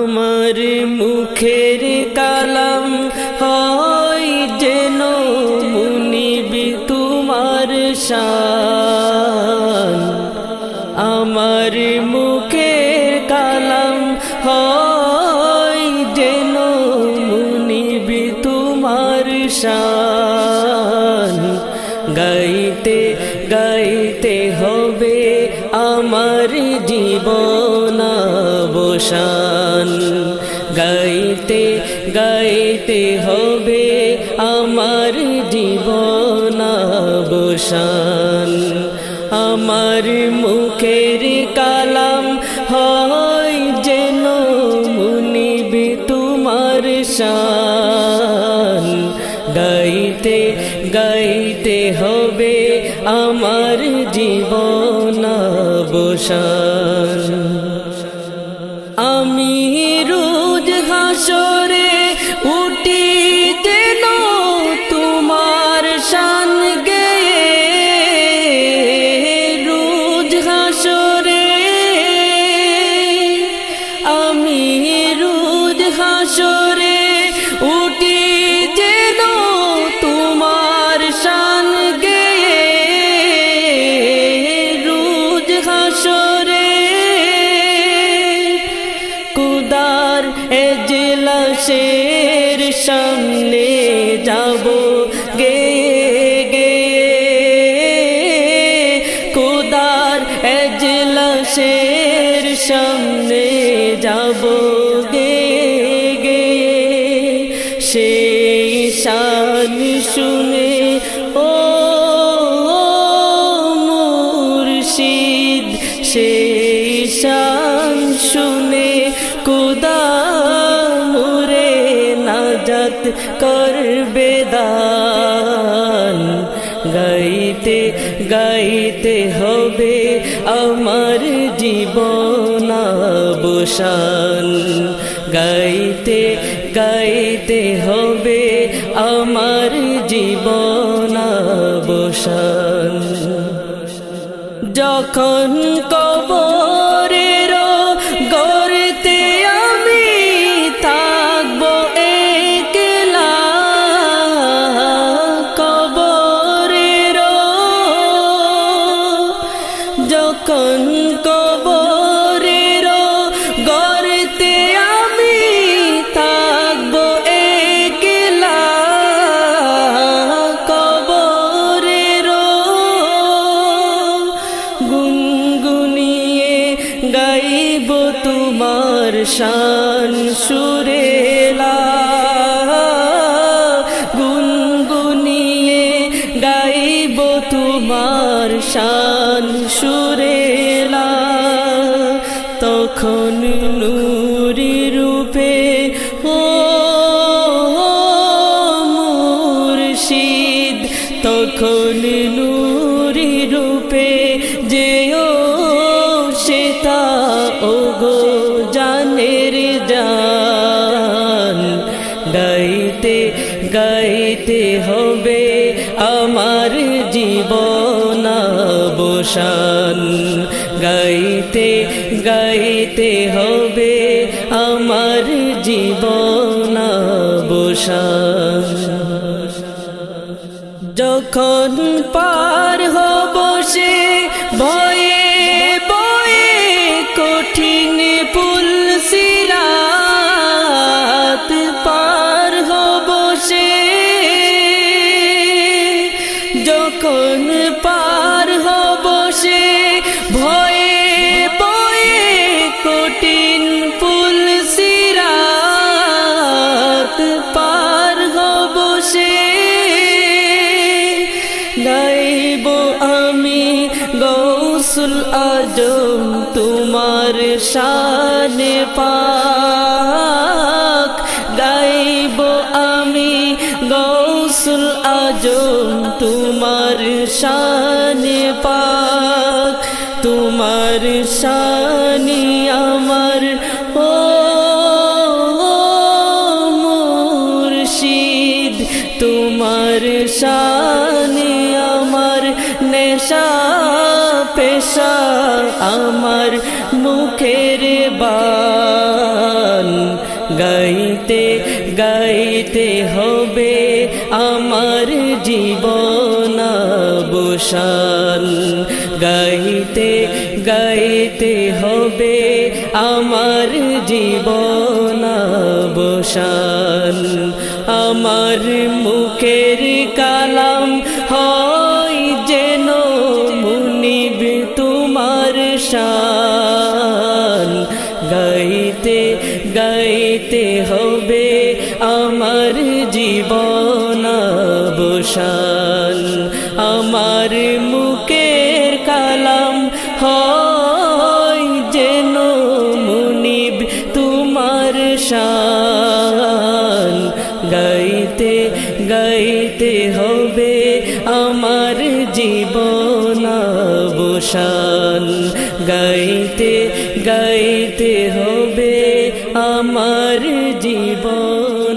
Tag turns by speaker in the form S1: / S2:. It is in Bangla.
S1: আমার মুখের কালাম হয় যেন মুনিব তোমার শান। আমার মুখের কালাম হয় যেন মুনিব তোমার শান। গাইতে গাইতে হবে আমার জীবন অবসান। গাইতে গাইতে হবে আমার জীবন অবসান। আমার মুখের কালাম হয় যেন মুনিব তোমার শান। গাইতে গাইতে হবে আমার জীবন অবসান। আমি রোজ হাসরে উঠি যেন তোমার শান গেয়ে। রোজ হাসরে আমি রোজ হাসরে উঠি যেন তোমার শান গেয়ে। রোজ হাসরে খুদার এজলাসের সামনে যাব গে গে। খুদার এজলাসের সামনে যাব গে গে। সেই শান শুনে ও মুর্শিদ, সেই শান শুনে খুদা মুরে নাজাত করবে দান। গাইতে গাইতে হবে আমার জীবন অবসান। গাইতে গাইতে হবে আমার জীবন অবসান। যখন কবরের গর্তে আমি থাকবো একলা। কবরের যখন কবরের গর্তে আমি থাকবো একলা। কবরের গুনগুনিয়ে গাইব তোমার শান সুরেলা। গুনগুনিয়ে গাইব তোমার শান সুরেলা। তখন নূরি রূপে ও মুর্শিদ, তখন নূরি রূপে যেও সেতা ওগো জানের জান। গাইতে গাইতে হবে আমার জীবন অবসান। গাইতে গাইতে হবে আমার জীবন অবসান। যখন পার হব সে ভয়ে ভয়ে কঠিন পুল সিরাত। পার হব সে যখন পার হব সে ভয়ে ভয়ে কঠিন পুল সিরাত। পার হব সে গাইব আমি গৌসুল আজম তোমার শান পাক। গাইব আমি গৌসুল আজম তোমার শান পাক। তোমার শানি আমার ও মুর্শিদ, তোমার শানি আমার নেশা পেশা আমার মুখের বান। গাইতে হবে আমার জীবনাবসান, গাইতে গাইতে হবে আমার জীবনাবসান। আমার মুখের কালাম হয় যেন মুনিব তোমার শান, গাইতে গাইতে হবে আমার জীবনাবসান। আমার মুখের কালাম হয় যেন মুনিব তোমার শান, গাইতে গাইতে হবে আমার জীবনাবসান, গাইতে গাইতে হবে আমার জীবনাবসান।